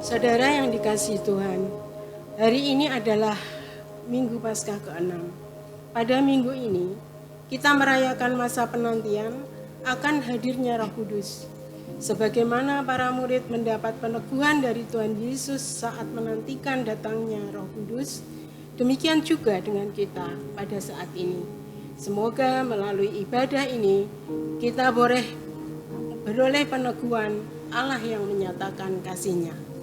Saudara yang dikasihi Tuhan, hari ini adalah Minggu Paskah ke-6. Pada minggu ini, kita merayakan masa penantian akan hadirnya Roh Kudus. Sebagaimana para murid mendapat peneguhan dari Tuhan Yesus saat menantikan datangnya Roh Kudus, demikian juga dengan kita pada saat ini. Semoga melalui ibadah ini, kita beroleh peneguhan Allah yang menyatakan kasih-Nya.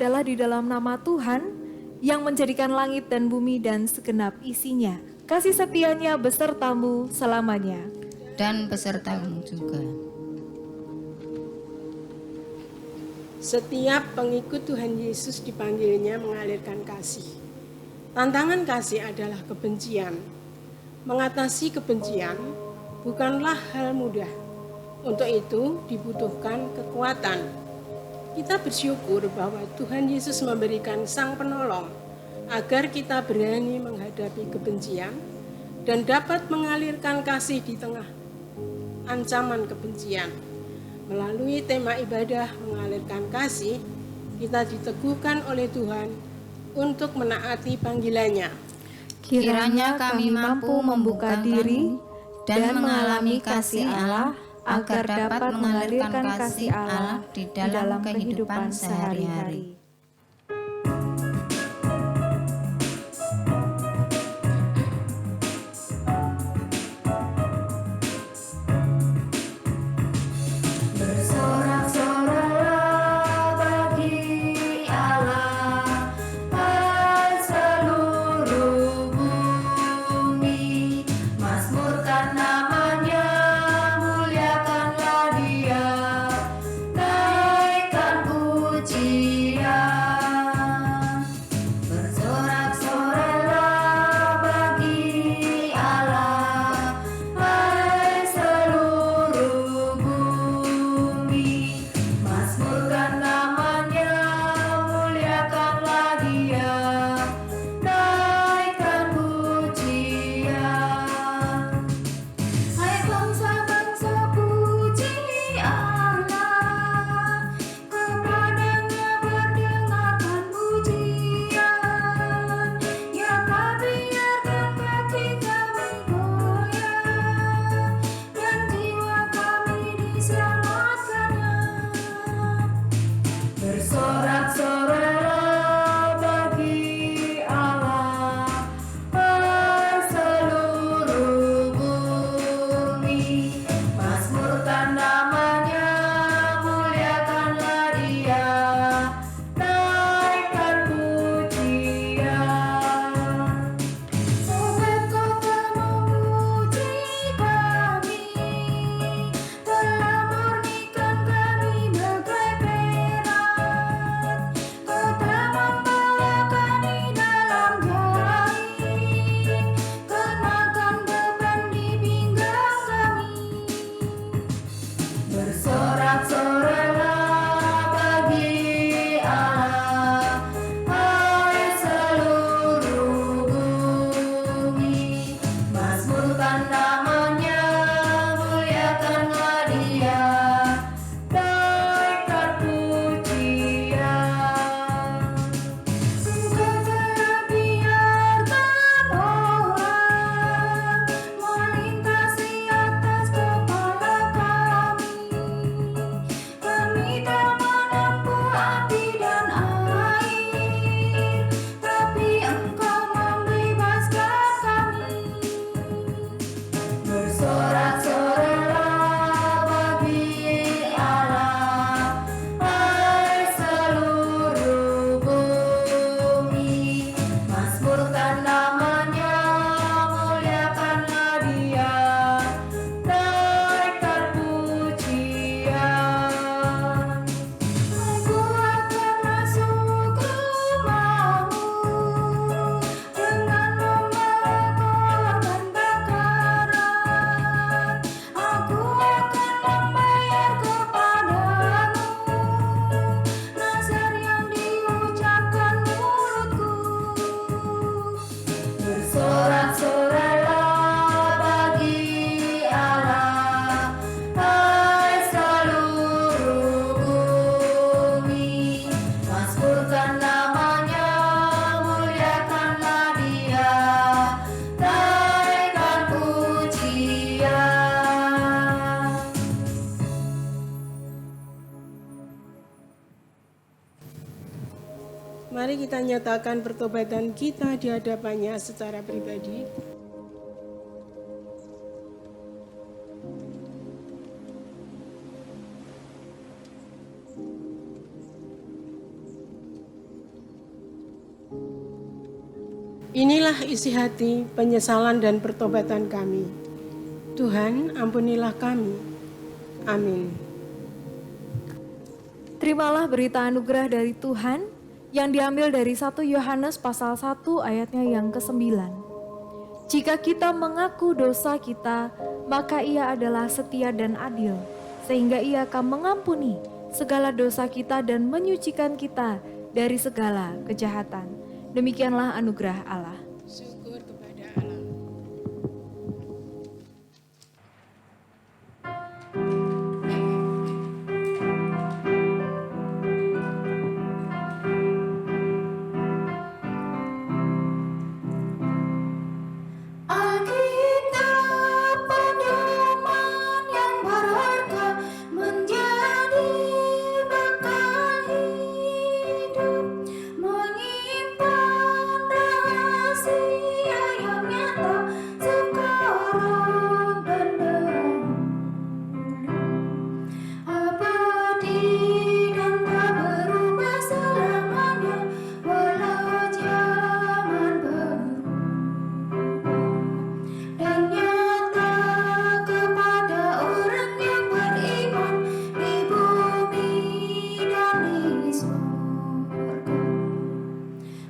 adalah di dalam nama Tuhan yang menjadikan langit dan bumi dan segenap isinya. Kasih setianya besertamu selamanya. Dan besertamu juga. Setiap pengikut Tuhan Yesus dipanggilnya mengalirkan kasih. Tantangan kasih adalah kebencian. Mengatasi kebencian bukanlah hal mudah. Untuk itu dibutuhkan kekuatan. Kita bersyukur bahwa Tuhan Yesus memberikan Sang Penolong agar kita berani menghadapi kebencian dan dapat mengalirkan kasih di tengah ancaman kebencian. Melalui tema ibadah mengalirkan kasih, kita diteguhkan oleh Tuhan untuk menaati panggilannya. Kiranya kami mampu membuka diri dan mengalami kasih Allah agar dapat mengalirkan kasih Allah di dalam kehidupan sehari-hari. Bersorak-soraklah bagi Allah, hai seluruh bumi. Mazmurkan namanya, muliakanlah Dia, naikkan pujian. Bersorak-soraklah bagi Allah, hai seluruh bumi. Mazmurkan namanya, muliakanlah Dia, naikkan pujian. Hai bangsa-bangsa, puji Allah, kepadanya berdengarkan pujian. Ya kami biarkan kaki kami goyang, dan jiwa kami diselamatkannya. Bersorak-soraklah bagi Allah, hai seluruh bumi. Mazmurkan namanya, muliakanlah Dia, naikkan pujian. Sobat kota memuji kami, telah murnikan kami bagai perak. Kota membawa kami dalam jaring, kenakan beban di pinggang kami. Bersorak-soraklah bagi Allah, hai seluruh bumi. Mazmurkan namanya, muliakanlah Dia, naikkan pujian. Engkau telah biarkan orang melintasi atas kepala kami. Kami tak menempuh api dan air, tapi Engkau membebaskan kami. Bersorak-soraklah bagi Allah, hai seluruh bumi. Mazmurkan namanya, muliakanlah Dia, naikkan pujian. Aku akan masuk rumah-Mu dengan membawa korban bakaran. Aku akan membayar kepadamu nazar yang diucapkan mulutku. Bersorak-soraklah bagi Allah, hai seluruh bumi. Mazmurkan namanya, muliakanlah Dia, naikkan pujian. Mari kita nyatakan pertobatan kita di hadapannya secara pribadi. Inilah isi hati penyesalan dan pertobatan kami. Tuhan, ampunilah kami. Amin. Terimalah berita anugerah dari Tuhan yang diambil dari 1 Yohanes pasal 1 ayatnya yang ke-9. Jika kita mengaku dosa kita, maka Ia adalah setia dan adil, sehingga Ia akan mengampuni segala dosa kita dan menyucikan kita dari segala kejahatan. Demikianlah anugerah Allah. Syukur kepada Allah. Alkitab pedoman yang berharga, menjadi bekal hidup, menyimpan rahasia yang nyata sekarang dan dahulu, abadi dan tak berubah selamanya, walau zaman berubah, dan nyata kepada orang yang beriman di bumi dan di surga.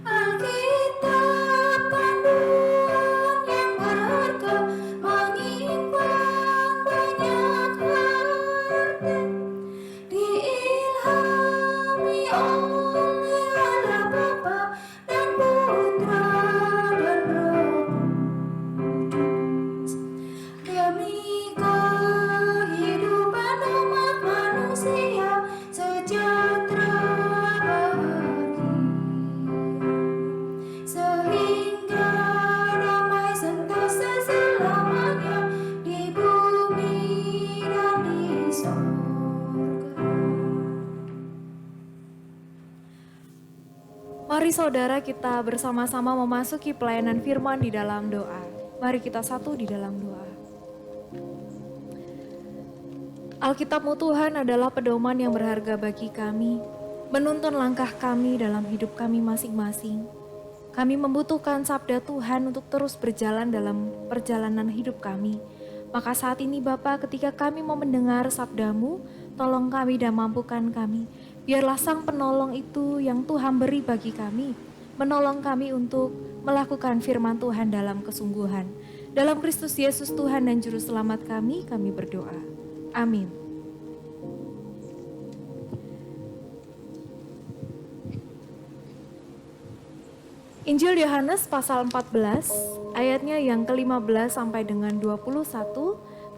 Alkitab panduan yang berharga, menyimpan banyak arti, diilhami oleh Allah Bapa dan Putra dan Roh Kudus, demi kehidupan umat manusia sejahtera bahagia, sehingga damai sentosa selamanya di bumi dan di sorga. Mari saudara kita bersama-sama memasuki pelayanan firman di dalam doa. Mari kita satu di dalam doa. Alkitab-Mu Tuhan adalah pedoman yang berharga bagi kami, menuntun langkah kami dalam hidup kami masing-masing. Kami membutuhkan sabda Tuhan untuk terus berjalan dalam perjalanan hidup kami. Maka saat ini Bapa, ketika kami mau mendengar sabda-Mu, tolong kami dan mampukan kami. Biarlah Sang Penolong itu yang Tuhan beri bagi kami, menolong kami untuk melakukan firman Tuhan dalam kesungguhan. Dalam Kristus Yesus Tuhan dan Juru Selamat kami berdoa. Amin. Injil Yohanes pasal 14 ayatnya yang ke-15 sampai dengan 21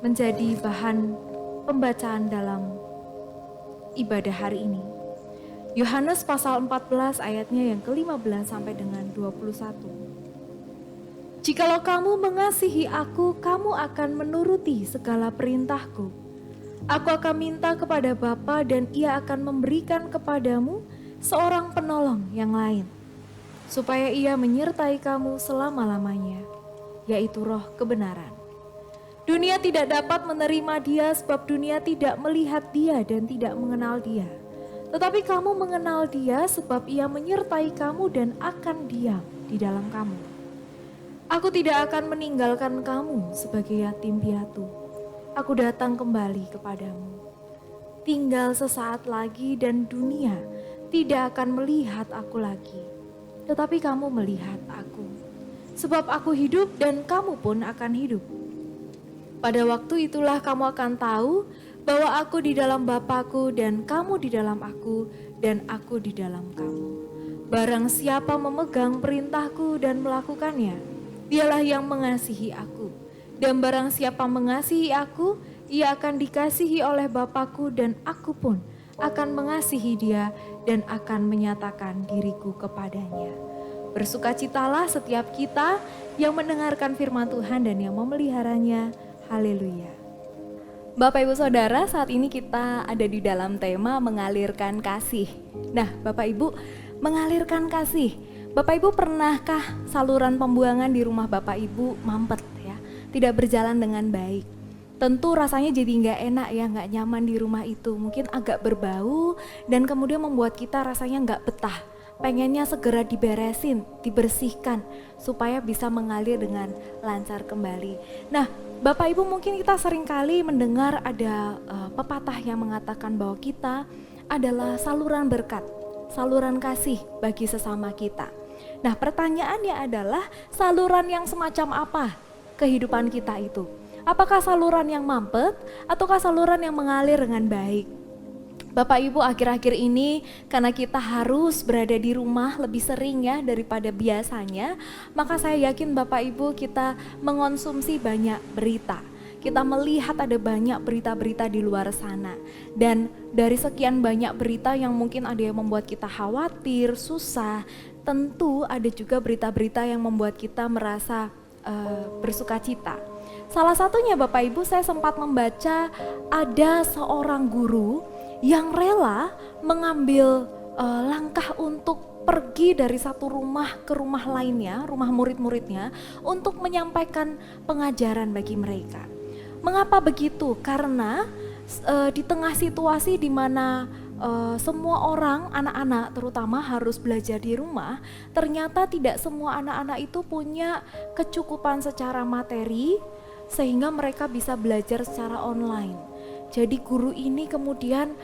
menjadi bahan pembacaan dalam ibadah hari ini. Yohanes pasal 14 ayatnya yang ke-15 sampai dengan 21. Jikalau kamu mengasihi aku, kamu akan menuruti segala perintahku. Aku akan minta kepada Bapa dan Ia akan memberikan kepadamu seorang penolong yang lain, supaya Ia menyertai kamu selama-lamanya, yaitu Roh kebenaran. Dunia tidak dapat menerima Dia sebab dunia tidak melihat Dia dan tidak mengenal Dia. Tetapi kamu mengenal Dia sebab Ia menyertai kamu dan akan diam di dalam kamu. Aku tidak akan meninggalkan kamu sebagai yatim piatu. Aku datang kembali kepadamu. Tinggal sesaat lagi dan dunia tidak akan melihat aku lagi. Tetapi kamu melihat aku. Sebab aku hidup dan kamu pun akan hidup. Pada waktu itulah kamu akan tahu bahwa aku di dalam Bapa-Ku dan kamu di dalam aku dan aku di dalam kamu. Barang siapa memegang perintahku dan melakukannya, dialah yang mengasihi aku. Dan barang siapa mengasihi aku, ia akan dikasihi oleh Bapa-Ku dan aku pun akan mengasihi dia dan akan menyatakan diriku kepadanya. Bersukacitalah setiap kita yang mendengarkan firman Tuhan dan yang memeliharanya. Haleluya. Bapak Ibu Saudara, saat ini kita ada di dalam tema mengalirkan kasih. Nah, Bapak Ibu, mengalirkan kasih. Bapak Ibu pernahkah saluran pembuangan di rumah Bapak Ibu mampet ya? Tidak berjalan dengan baik. Tentu rasanya jadi nggak enak ya, nggak nyaman di rumah itu. Mungkin agak berbau dan kemudian membuat kita rasanya nggak betah. pengennya segera diberesin, dibersihkan supaya bisa mengalir dengan lancar kembali. Nah, Bapak Ibu, mungkin kita seringkali mendengar ada pepatah yang mengatakan bahwa kita adalah saluran berkat, saluran kasih bagi sesama kita. Nah, pertanyaannya adalah saluran yang semacam apa kehidupan kita itu? Apakah saluran yang mampet ataukah saluran yang mengalir dengan baik? Bapak Ibu, akhir-akhir ini karena kita harus berada di rumah lebih sering ya daripada biasanya, maka saya yakin Bapak Ibu kita mengonsumsi banyak berita. Kita melihat ada banyak berita-berita di luar sana. Dan dari sekian banyak berita yang mungkin ada yang membuat kita khawatir, susah, tentu ada juga berita-berita yang membuat kita merasa bersukacita. Salah satunya Bapak Ibu, saya sempat membaca ada seorang guru yang rela mengambil langkah untuk pergi dari satu rumah ke rumah lainnya, rumah murid-muridnya, untuk menyampaikan pengajaran bagi mereka. Mengapa begitu? Karena di tengah situasi di mana semua orang, anak-anak terutama harus belajar di rumah, ternyata tidak semua anak-anak itu punya kecukupan secara materi sehingga mereka bisa belajar secara online. Jadi guru ini kemudian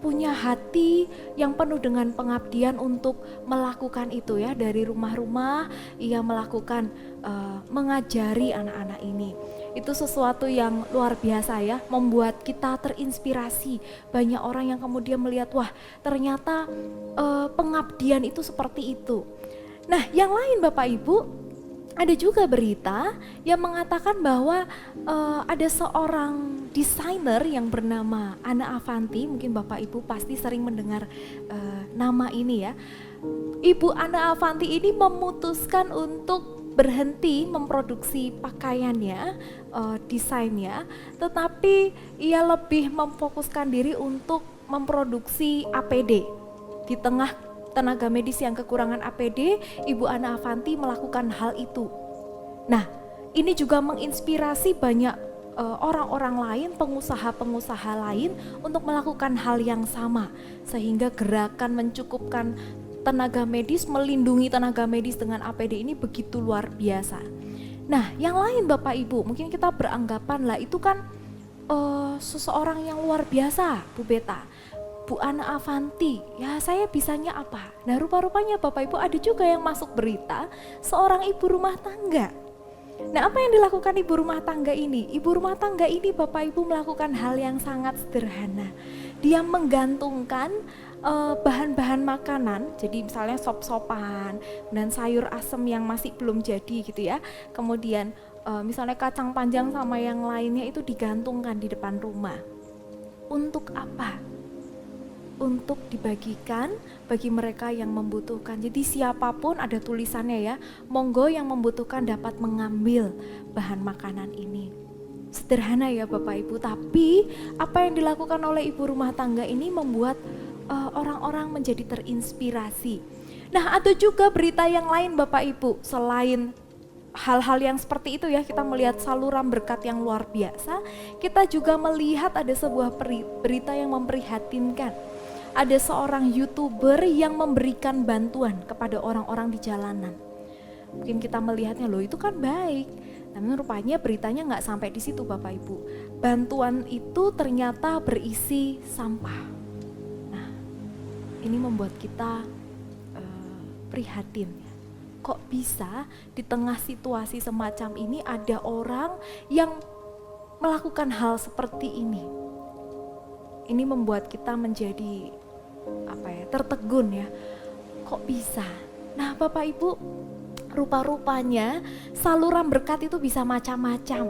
punya hati yang penuh dengan pengabdian untuk melakukan itu ya, dari rumah-rumah ia melakukan mengajari anak-anak ini. Itu sesuatu yang luar biasa ya, membuat kita terinspirasi. Banyak orang yang kemudian melihat, wah ternyata pengabdian itu seperti itu. Nah, yang lain Bapak Ibu, ada juga berita yang mengatakan bahwa ada seorang desainer yang bernama Anna Avanti. Mungkin Bapak Ibu pasti sering mendengar nama ini ya. Ibu Anna Avanti ini memutuskan untuk berhenti memproduksi pakaiannya, desainnya, tetapi ia lebih memfokuskan diri untuk memproduksi APD. Di tengah tenaga medis yang kekurangan APD, Ibu Anna Avanti melakukan hal itu. Nah, ini juga menginspirasi banyak orang-orang lain, pengusaha-pengusaha lain untuk melakukan hal yang sama, sehingga gerakan mencukupkan tenaga medis, melindungi tenaga medis dengan APD ini begitu luar biasa. Nah, yang lain Bapak Ibu, mungkin kita beranggapan lah itu kan seseorang yang luar biasa, Bu Beta, Bu Anna Avanti, ya saya bisanya apa? Nah, rupa-rupanya Bapak Ibu ada juga yang masuk berita seorang ibu rumah tangga. Nah, apa yang dilakukan ibu rumah tangga ini? Ibu rumah tangga ini Bapak Ibu melakukan hal yang sangat sederhana. Dia menggantungkan bahan-bahan makanan, jadi misalnya sop-sopan dan sayur asem yang masih belum jadi gitu ya. Kemudian misalnya kacang panjang sama yang lainnya itu digantungkan di depan rumah. Untuk apa? Untuk dibagikan bagi mereka yang membutuhkan. Jadi siapapun, ada tulisannya ya, monggo yang membutuhkan dapat mengambil bahan makanan ini. Sederhana ya Bapak Ibu, tapi apa yang dilakukan oleh ibu rumah tangga ini membuat orang-orang menjadi terinspirasi. Nah, ada juga berita yang lain Bapak Ibu, selain hal-hal yang seperti itu ya, kita melihat saluran berkat yang luar biasa, kita juga melihat ada sebuah berita yang memprihatinkan. Ada seorang YouTuber yang memberikan bantuan kepada orang-orang di jalanan. Mungkin kita melihatnya, loh itu kan baik, namun rupanya beritanya nggak sampai di situ Bapak Ibu. Bantuan itu ternyata berisi sampah. Nah, ini membuat kita prihatin. Kok bisa di tengah situasi semacam ini ada orang yang melakukan hal seperti ini? Ini membuat kita menjadi tertegun ya. Kok bisa? Nah, Bapak Ibu, rupa-rupanya saluran berkat itu bisa macam-macam.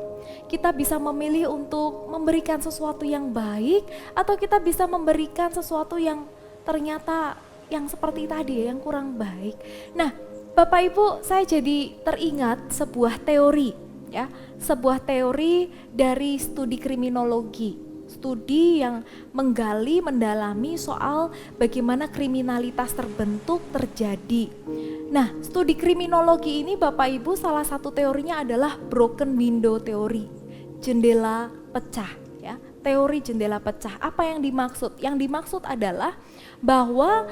Kita bisa memilih untuk memberikan sesuatu yang baik, atau kita bisa memberikan sesuatu yang ternyata yang seperti tadi ya, yang kurang baik. Nah, Bapak Ibu, saya jadi teringat sebuah teori ya, sebuah teori dari studi kriminologi. Studi yang menggali, mendalami soal bagaimana kriminalitas terbentuk, terjadi. Nah, studi kriminologi ini Bapak Ibu, salah satu teorinya adalah broken window theory, jendela pecah ya, teori jendela pecah. Apa yang dimaksud? Yang dimaksud adalah bahwa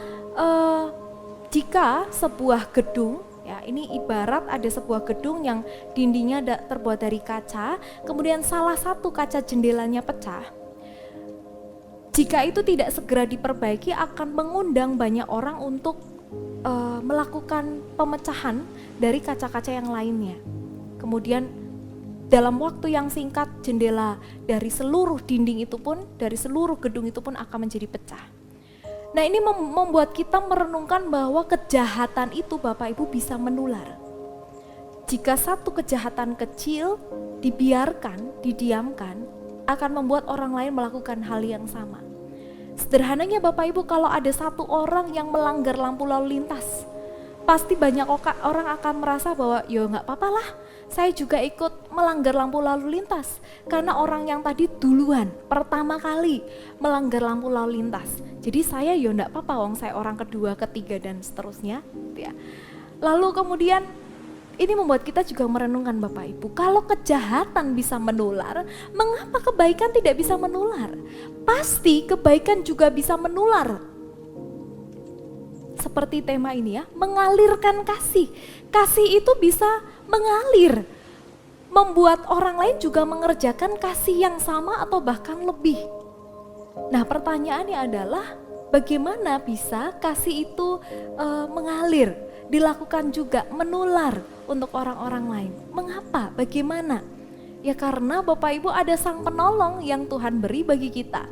Jika sebuah gedung, ya ini ibarat ada sebuah gedung yang dindingnya terbuat dari kaca, kemudian salah satu kaca jendelanya pecah. Jika itu tidak segera diperbaiki akan mengundang banyak orang untuk melakukan pemecahan dari kaca-kaca yang lainnya. Kemudian dalam waktu yang singkat jendela dari seluruh dinding itu pun, dari seluruh gedung itu pun akan menjadi pecah. Nah ini membuat kita merenungkan bahwa kejahatan itu Bapak Ibu bisa menular. Jika satu kejahatan kecil dibiarkan, didiamkan, akan membuat orang lain melakukan hal yang sama. Sederhananya Bapak Ibu, kalau ada satu orang yang melanggar lampu lalu lintas, pasti banyak orang akan merasa bahwa ya nggak apa-apa lah, saya juga ikut melanggar lampu lalu lintas. Karena orang yang tadi duluan, pertama kali melanggar lampu lalu lintas. Jadi saya ya nggak apa-apa, wong saya orang kedua, ketiga dan seterusnya. Ya. Lalu kemudian ini membuat kita juga merenungkan Bapak Ibu, kalau kejahatan bisa menular, mengapa kebaikan tidak bisa menular? Pasti kebaikan juga bisa menular. Seperti tema ini ya, mengalirkan kasih. Kasih itu bisa mengalir, membuat orang lain juga mengerjakan kasih yang sama atau bahkan lebih. Nah pertanyaannya adalah bagaimana bisa kasih itu mengalir, dilakukan juga, menular untuk orang-orang lain. Mengapa? Bagaimana? Ya karena Bapak Ibu ada sang penolong yang Tuhan beri bagi kita.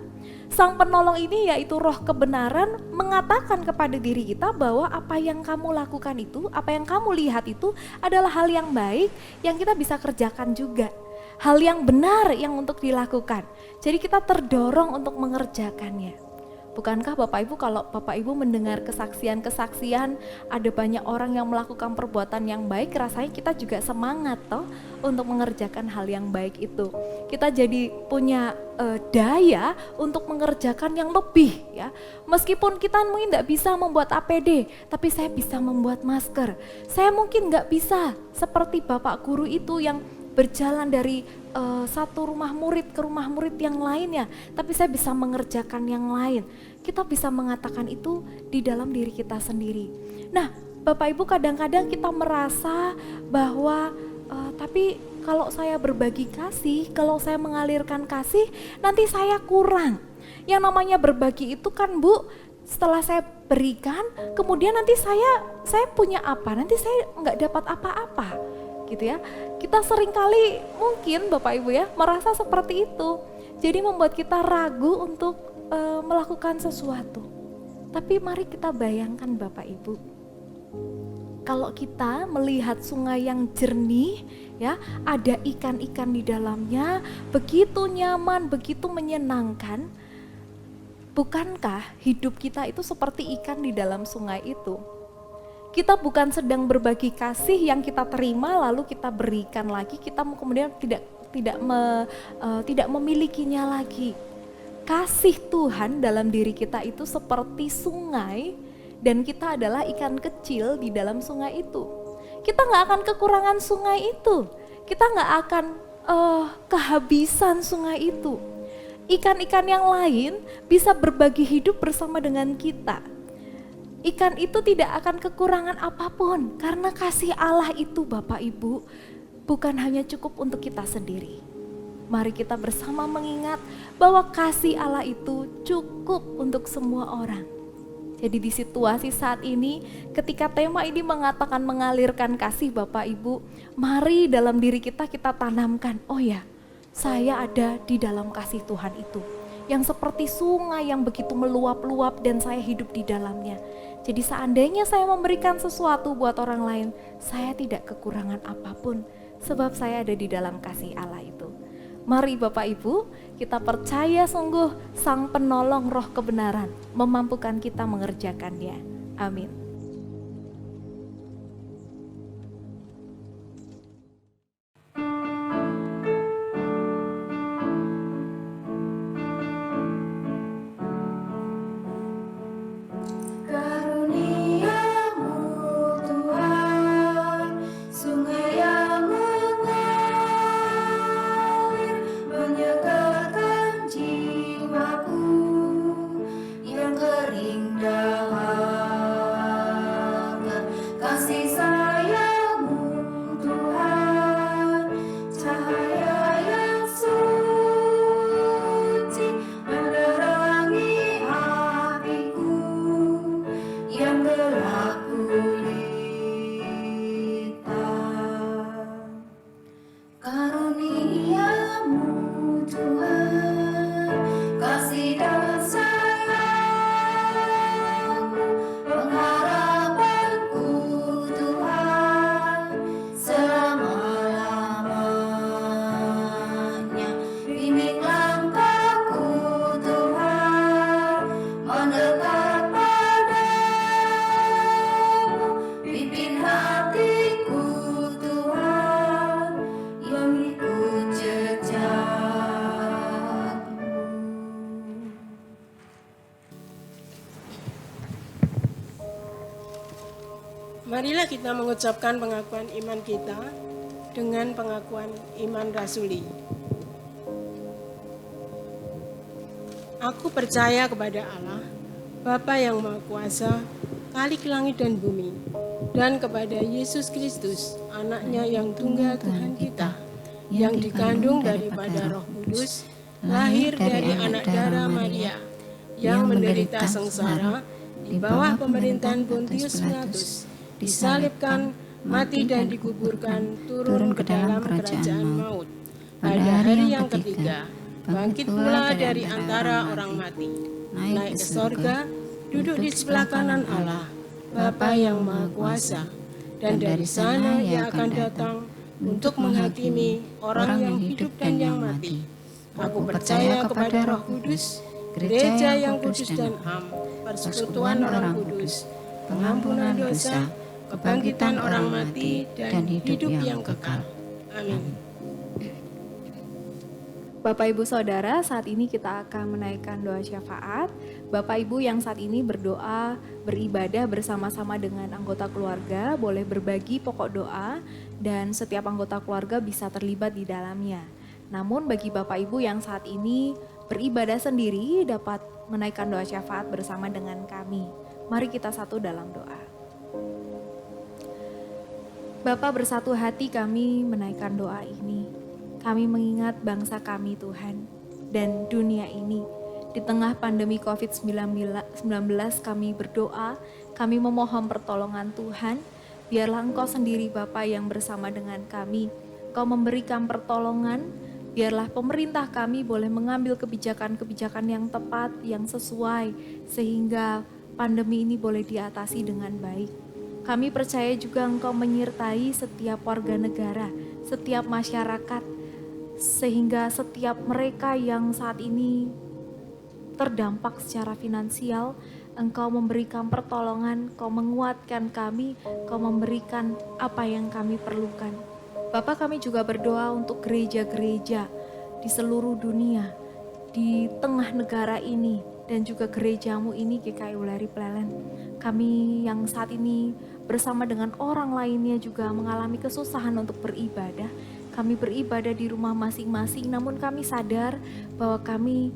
Sang penolong ini yaitu roh kebenaran mengatakan kepada diri kita bahwa apa yang kamu lakukan itu, apa yang kamu lihat itu adalah hal yang baik yang kita bisa kerjakan juga. Hal yang benar yang untuk dilakukan. Jadi kita terdorong untuk mengerjakannya. Bukankah Bapak Ibu kalau Bapak Ibu mendengar kesaksian-kesaksian ada banyak orang yang melakukan perbuatan yang baik, rasanya kita juga semangat toh untuk mengerjakan hal yang baik itu. Kita jadi punya daya untuk mengerjakan yang lebih ya. Meskipun kita mungkin tidak bisa membuat APD, tapi saya bisa membuat masker. Saya mungkin nggak bisa seperti Bapak guru itu yang berjalan dari satu rumah murid ke rumah murid yang lainnya, tapi saya bisa mengerjakan yang lain. Kita bisa mengatakan itu di dalam diri kita sendiri. Nah, Bapak Ibu kadang-kadang kita merasa bahwa tapi kalau saya berbagi kasih, kalau saya mengalirkan kasih, nanti saya kurang. Yang namanya berbagi itu kan Bu, setelah saya berikan, kemudian nanti saya punya apa? Nanti saya nggak dapat apa-apa. Gitu ya. Kita seringkali mungkin Bapak Ibu ya merasa seperti itu. Jadi membuat kita ragu untuk melakukan sesuatu. Tapi mari kita bayangkan Bapak Ibu. Kalau kita melihat sungai yang jernih ya, ada ikan-ikan di dalamnya, begitu nyaman, begitu menyenangkan. Bukankah hidup kita itu seperti ikan di dalam sungai itu? Kita bukan sedang berbagi kasih yang kita terima lalu kita berikan lagi, kita kemudian tidak memilikinya lagi. Kasih Tuhan dalam diri kita itu seperti sungai dan kita adalah ikan kecil di dalam sungai itu. Kita nggak akan kekurangan sungai itu, kita nggak akan kehabisan sungai itu. Ikan-ikan yang lain bisa berbagi hidup bersama dengan kita. Ikan itu tidak akan kekurangan apapun karena kasih Allah itu Bapak Ibu bukan hanya cukup untuk kita sendiri. Mari kita bersama mengingat bahwa kasih Allah itu cukup untuk semua orang. Jadi di situasi saat ini ketika tema ini mengatakan mengalirkan kasih Bapak Ibu, mari dalam diri kita tanamkan, oh ya saya ada di dalam kasih Tuhan itu. Yang seperti sungai yang begitu meluap-luap dan saya hidup di dalamnya. Jadi seandainya saya memberikan sesuatu buat orang lain, saya tidak kekurangan apapun sebab saya ada di dalam kasih Allah itu. Mari Bapak Ibu, kita percaya sungguh Sang Penolong Roh Kebenaran memampukan kita mengerjakannya. Amin. Yang kering dahaga. Marilah kita mengucapkan pengakuan iman kita dengan pengakuan iman rasuli. Aku percaya kepada Allah, Bapa yang Maha Kuasa, Khalik langit dan bumi, dan kepada Yesus Kristus, anaknya yang tunggal Tuhan kita, yang dikandung daripada Roh Kudus, lahir dari anak darah Maria, yang menderita sengsara di bawah pemerintahan Pontius Pilatus, disalibkan, mati dan dikuburkan, turun ke dalam kerajaan maut. Pada hari yang ketiga, bangkit pula dari antara orang mati, naik ke sorga, duduk di sebelah kanan Allah, Bapa yang Maha Kuasa, dan dari sana Ia akan datang untuk menghakimi orang yang hidup dan yang mati. Aku percaya kepada Roh Kudus, gereja yang kudus dan am, persekutuan orang kudus, pengampunan dosa, kebangkitan orang mati, dan hidup yang kekal. Amin. Bapak Ibu Saudara, saat ini kita akan menaikkan doa syafaat. Bapak Ibu yang saat ini berdoa, beribadah bersama-sama dengan anggota keluarga, boleh berbagi pokok doa dan setiap anggota keluarga bisa terlibat di dalamnya. Namun bagi Bapak Ibu yang saat ini beribadah sendiri dapat menaikkan doa syafaat bersama dengan kami. Mari kita satu dalam doa. Bapa, bersatu hati kami menaikkan doa ini. Kami mengingat bangsa kami Tuhan dan dunia ini. Di tengah pandemi COVID-19 kami berdoa, kami memohon pertolongan Tuhan. Biarlah Engkau sendiri Bapa yang bersama dengan kami. Engkau memberikan pertolongan, biarlah pemerintah kami boleh mengambil kebijakan-kebijakan yang tepat, yang sesuai, sehingga pandemi ini boleh diatasi dengan baik. Kami percaya juga Engkau menyertai setiap warga negara, setiap masyarakat, sehingga setiap mereka yang saat ini terdampak secara finansial, Engkau memberikan pertolongan, Engkau menguatkan kami, Engkau memberikan apa yang kami perlukan. Bapa, kami juga berdoa untuk gereja-gereja di seluruh dunia, di tengah negara ini, dan juga gerejamu ini GKI Wuleri Plelen. Kami yang saat ini bersama dengan orang lainnya juga mengalami kesusahan untuk beribadah. Kami beribadah di rumah masing-masing, namun kami sadar bahwa kami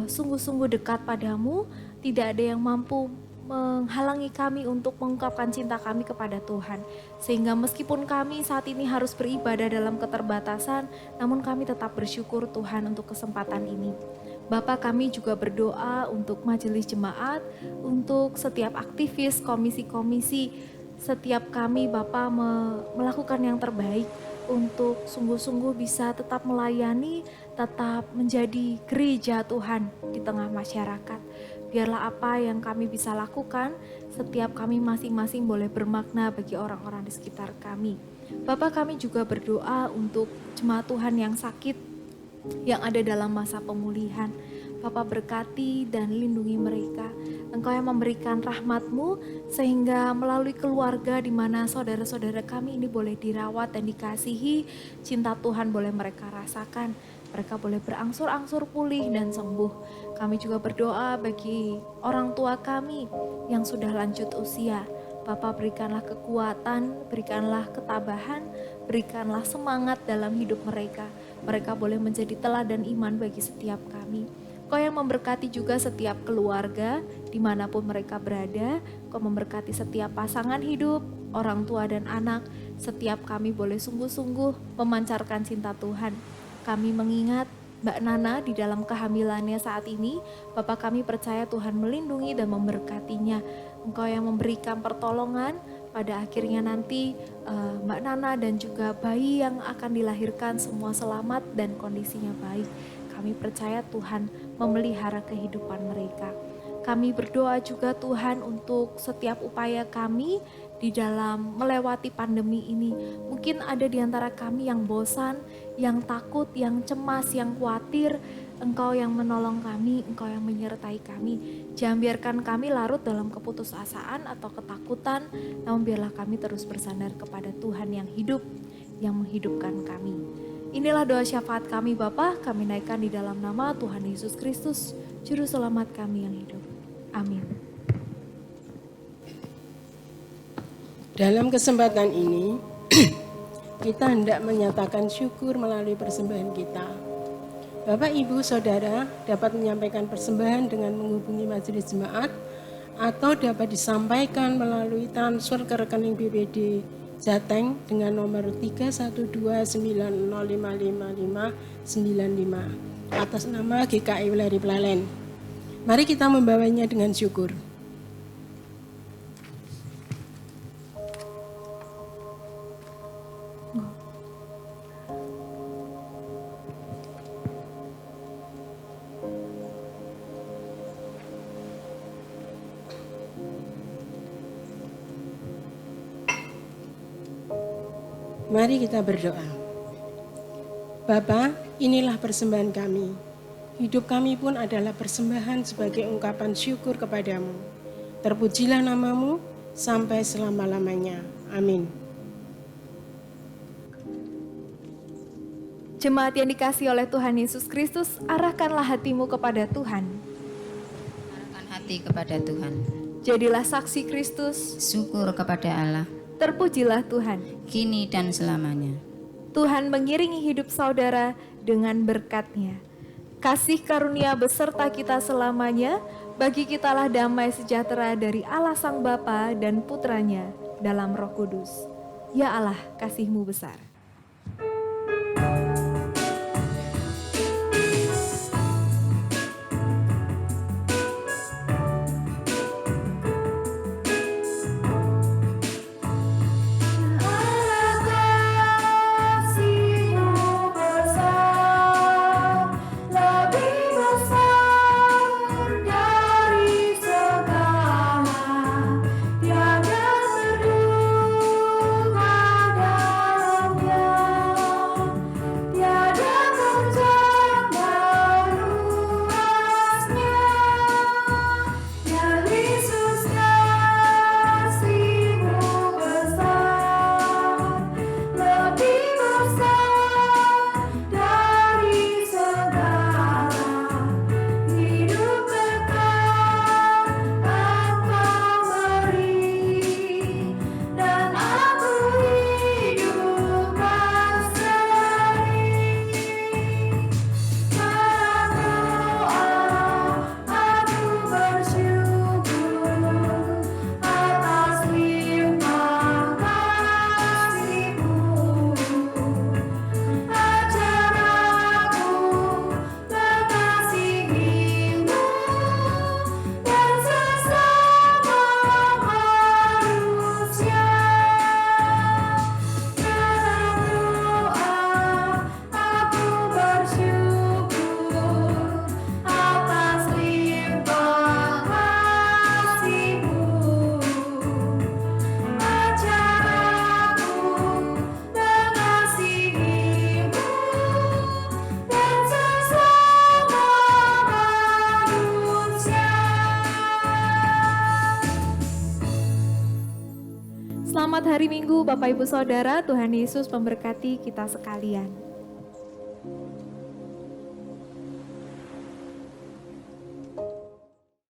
sungguh-sungguh dekat padamu. Tidak ada yang mampu menghalangi kami untuk mengungkapkan cinta kami kepada Tuhan. Sehingga meskipun kami saat ini harus beribadah dalam keterbatasan, namun kami tetap bersyukur Tuhan untuk kesempatan ini. Bapa, kami juga berdoa untuk majelis jemaat, untuk setiap aktivis, komisi-komisi, setiap kami Bapa melakukan yang terbaik untuk sungguh-sungguh bisa tetap melayani, tetap menjadi gereja Tuhan di tengah masyarakat. Biarlah apa yang kami bisa lakukan, setiap kami masing-masing boleh bermakna bagi orang-orang di sekitar kami. Bapa, kami juga berdoa untuk jemaat Tuhan yang sakit, yang ada dalam masa pemulihan. Bapa, berkati dan lindungi mereka. Engkau yang memberikan rahmat-Mu sehingga melalui keluarga di mana saudara-saudara kami ini boleh dirawat dan dikasihi, cinta Tuhan boleh mereka rasakan. Mereka boleh berangsur-angsur pulih dan sembuh. Kami juga berdoa bagi orang tua kami yang sudah lanjut usia. Bapa, berikanlah kekuatan, berikanlah ketabahan, berikanlah semangat dalam hidup mereka. Mereka boleh menjadi teladan iman bagi setiap kami. Kau yang memberkati juga setiap keluarga dimanapun mereka berada. Kau memberkati setiap pasangan hidup, orang tua dan anak. Setiap kami boleh sungguh-sungguh memancarkan cinta Tuhan. Kami mengingat Mbak Nana di dalam kehamilannya saat ini. Bapak, kami percaya Tuhan melindungi dan memberkatinya. Engkau yang memberikan pertolongan, pada akhirnya nanti Mbak Nana dan juga bayi yang akan dilahirkan semua selamat dan kondisinya baik. Kami percaya Tuhan memelihara kehidupan mereka. Kami berdoa juga Tuhan untuk setiap upaya kami di dalam melewati pandemi ini. Mungkin ada di antara kami yang bosan, yang takut, yang cemas, yang khawatir. Engkau yang menolong kami, Engkau yang menyertai kami. Jangan biarkan kami larut dalam keputusasaan atau ketakutan, namun biarlah kami terus bersandar kepada Tuhan yang hidup, yang menghidupkan kami. Inilah doa syafaat kami Bapa, kami naikkan di dalam nama Tuhan Yesus Kristus, Juru Selamat kami yang hidup. Amin. Dalam kesempatan ini, kita hendak menyatakan syukur melalui persembahan kita. Bapak, Ibu, Saudara dapat menyampaikan persembahan dengan menghubungi majelis jemaat atau dapat disampaikan melalui transfer ke rekening BPD Jateng dengan nomor 31290555595 atas nama GKI Weleri Plalen. Mari kita membawanya dengan syukur. Mari kita berdoa. Bapa, inilah persembahan kami. Hidup kami pun adalah persembahan sebagai ungkapan syukur kepadamu. Terpujilah namamu sampai selama-lamanya. Amin. Jemaat yang dikasihi oleh Tuhan Yesus Kristus, arahkanlah hatimu kepada Tuhan. Arahkan hati kepada Tuhan. Jadilah saksi Kristus, Syukur kepada Allah, terpujilah Tuhan. kini dan selamanya. Tuhan mengiringi hidup saudara dengan berkat-Nya. Kasih karunia beserta kita selamanya, bagi kitalah damai sejahtera dari Allah Sang Bapa dan Putranya dalam Roh Kudus. Ya Allah, kasih-Mu besar. Selamat hari Minggu Bapak Ibu Saudara, Tuhan Yesus memberkati kita sekalian.